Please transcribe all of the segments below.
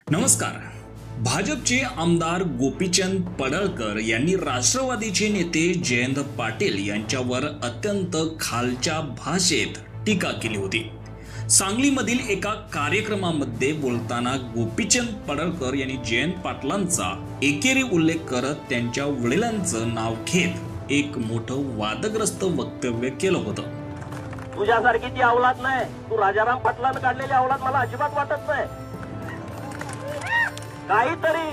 नमस्कार। भाजपचे आमदार गोपीचंद पडळकर यांनी राष्ट्रवादीचे नेते जयंत पाटील यांच्यावर अत्यंत खालच्या भाषेत टीका केली होती। सांगलीमधील एका कार्यक्रमामध्ये बोलताना गोपीचंद पडळकर यांनी जयंत पाटलांचा एकेरी उल्लेख करत त्यांच्या वडिलांचं नाव घेत एक मोठं वादग्रस्त वक्तव्य केलं होतं। तुझ्यासारखी ती औलाद नाही, तू राजाराम पाटलांना काढलेली औलाद मला अजिबात वाटत नाही। काहीतरी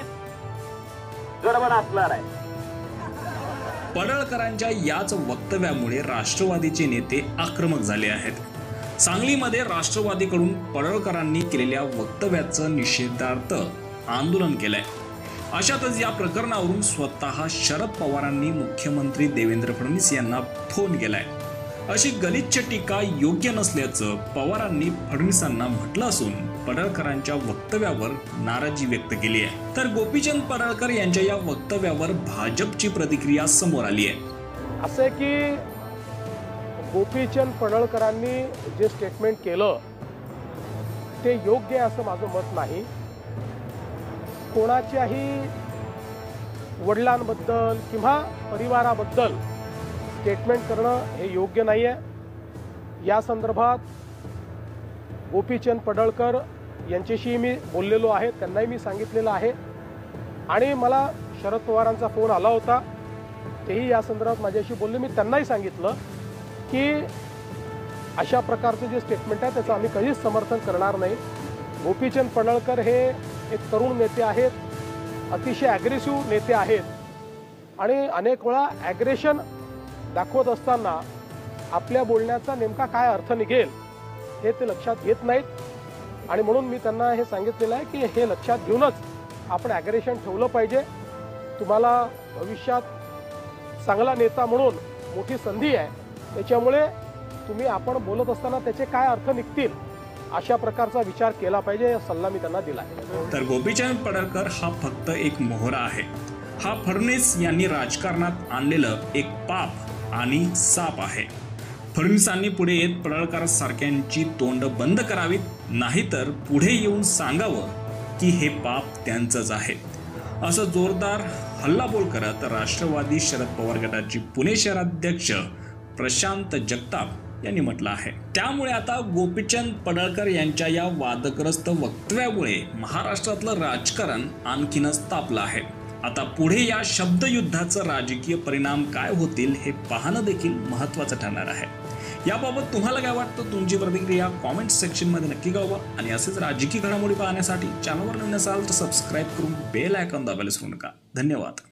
गडबड असणार आहे। पडळकरांच्या याच वक्तव्यामुळे राष्ट्रवादीचे नेते आक्रमक झाले आहेत। सांगलीमध्ये राष्ट्रवादीकडून पडळकरांनी केलेल्या वक्तव्याचं निषेधार्थ आंदोलन केलंय। अशातच या प्रकरणावरून स्वतः शरद पवारांनी मुख्यमंत्री देवेंद्र फडणवीस यांना फोन केलाय। अशी गलिच्छ टीका योग्य नसल्याचं पवारांनी फडणवीसांना म्हटलं असून पडळकरांच्या वक्तव्यावर नाराजी व्यक्त केली आहे। तर गोपीचंद पडळकर यांच्या या वक्तव्यावर भाजपची प्रतिक्रिया समोर आली आहे। असे की गोपीचंद पडळकरांनी जे स्टेटमेंट केलं ते योग्य आहे असं माझं मत नाही। कोणाच्याही वडिलांबद्दल किंवा परिवाराबद्दल स्टेटमेंट करणं हे योग्य नाही आहे। या संदर्भात गोपीचंद पडळकर यांच्याशी मी बोललेलो आहे, त्यांनाही मी सांगितलेलं आहे आणि मला शरद पवारांचा फोन आला होता, तेही या संदर्भात माझ्याशी बोलले। मी त्यांनाही सांगितलं की अशा प्रकारचं जे स्टेटमेंट आहे त्याचं आम्ही कधीच समर्थन करणार नाही। गोपीचंद पडळकर हे एक तरुण नेते आहेत, अतिशय ॲग्रेसिव्ह नेते आहेत आणि अनेक वेळा ॲग्रेशन दाखवत असताना आपल्या बोलण्याचा नेमका काय अर्थ निघेल हे ते लक्षात घेत नाहीत आणि म्हणून मी त्यांना हे सांगितलेलं आहे की हे लक्षात घेऊनच आपण ॲग्रेशन ठेवलं पाहिजे। तुम्हाला भविष्यात चांगला नेता म्हणून मोठी संधी आहे, त्याच्यामुळे तुम्ही आपण बोलत असताना त्याचे काय अर्थ निघतील अशा प्रकारचा विचार केला पाहिजे, हा सल्ला मी त्यांना दिला आहे। तर गोपीचंद पडळकर हा फक्त एक मोहरा आहे। हा फडणवीस यांनी राजकारणात आणलेलं एक पाप आणि साप आहे। फडणवीसांनी पुढे येत पडळकर सारख्यांची तोंड बंद करावीत, नाहीतर पुढे येऊन सांगावं की हे पाप त्यांचंच आहे, असं जोरदार हल्लाबोल करत राष्ट्रवादी शरद पवार गटाचे पुणे शहराध्यक्ष प्रशांत जगताप यांनी म्हटलं आहे। त्यामुळे आता गोपीचंद पडळकर यांच्या या वादग्रस्त वक्तव्यामुळे महाराष्ट्रातलं राजकारण आणखीनच तापलं आहे। आता पुढे या शब्दयुद्धाचं राजकीय परिणाम काय होतील हे पाहणं देखील महत्त्वाचं ठरणार आहे। याबाबत तुम्हाला काय वाटतं, तुमची प्रतिक्रिया कॉमेंट सेक्शनमध्ये नक्की कळवा आणि असेच राजकीय घडामोडी पाहण्यासाठी चॅनलवर नवीन असाल तर सबस्क्राईब करून बेल आयकॉन दाबायला विसरू नका। धन्यवाद।